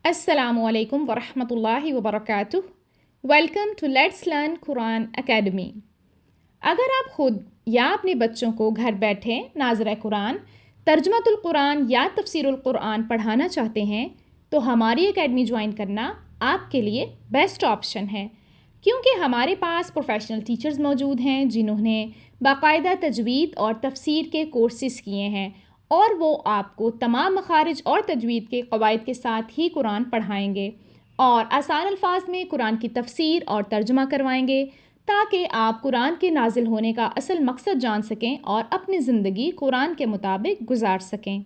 السلام علیکم ورحمۃ اللہ وبرکاتہ۔ Welcome to let's learn Quran academy. اگر آپ خود یا اپنے بچوں کو گھر بیٹھے ناظرہ قرآن، ترجمۃ القرآن یا تفسیر القرآن پڑھانا چاہتے ہیں تو ہماری اکیڈمی جوائن کرنا آپ کے لیے بیسٹ آپشن ہے، کیونکہ ہمارے پاس پروفیشنل ٹیچرز موجود ہیں جنہوں نے باقاعدہ تجوید اور تفسیر کے کورسز کیے ہیں، اور وہ آپ کو تمام مخارج اور تجوید کے قواعد کے ساتھ ہی قرآن پڑھائیں گے اور آسان الفاظ میں قرآن کی تفسیر اور ترجمہ کروائیں گے تاکہ آپ قرآن کے نازل ہونے کا اصل مقصد جان سکیں اور اپنی زندگی قرآن کے مطابق گزار سکیں۔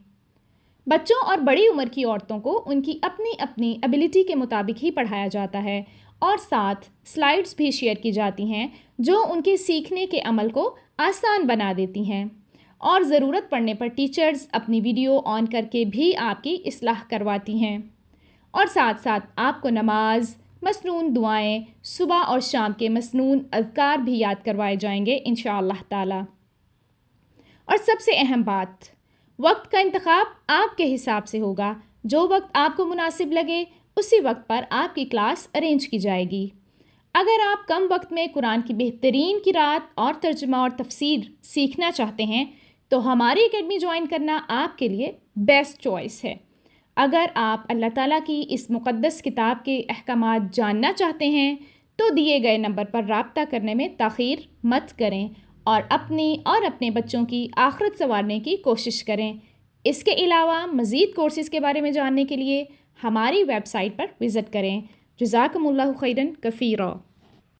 بچوں اور بڑی عمر کی عورتوں کو ان کی اپنی اپنی ایبلٹی کے مطابق ہی پڑھایا جاتا ہے، اور ساتھ سلائیڈز بھی شیئر کی جاتی ہیں جو ان کے سیکھنے کے عمل کو آسان بنا دیتی ہیں، اور ضرورت پڑنے پر ٹیچرز اپنی ویڈیو آن کر کے بھی آپ کی اصلاح کرواتی ہیں، اور ساتھ ساتھ آپ کو نماز، مسنون دعائیں، صبح اور شام کے مسنون اذکار بھی یاد کروائے جائیں گے انشاءاللہ تعالی۔ اور سب سے اہم بات، وقت کا انتخاب آپ کے حساب سے ہوگا، جو وقت آپ کو مناسب لگے اسی وقت پر آپ کی کلاس ارینج کی جائے گی۔ اگر آپ کم وقت میں قرآن کی بہترین قرأت اور ترجمہ اور تفسیر سیکھنا چاہتے ہیں تو ہماری اکیڈمی جوائن کرنا آپ کے لیے بیسٹ چوائس ہے۔ اگر آپ اللہ تعالیٰ کی اس مقدس کتاب کے احکامات جاننا چاہتے ہیں تو دیے گئے نمبر پر رابطہ کرنے میں تاخیر مت کریں اور اپنی اور اپنے بچوں کی آخرت سنوارنے کی کوشش کریں۔ اس کے علاوہ مزید کورسز کے بارے میں جاننے کے لیے ہماری ویب سائٹ پر وزٹ کریں۔ جزاکم اللہ خیرن کثیرا۔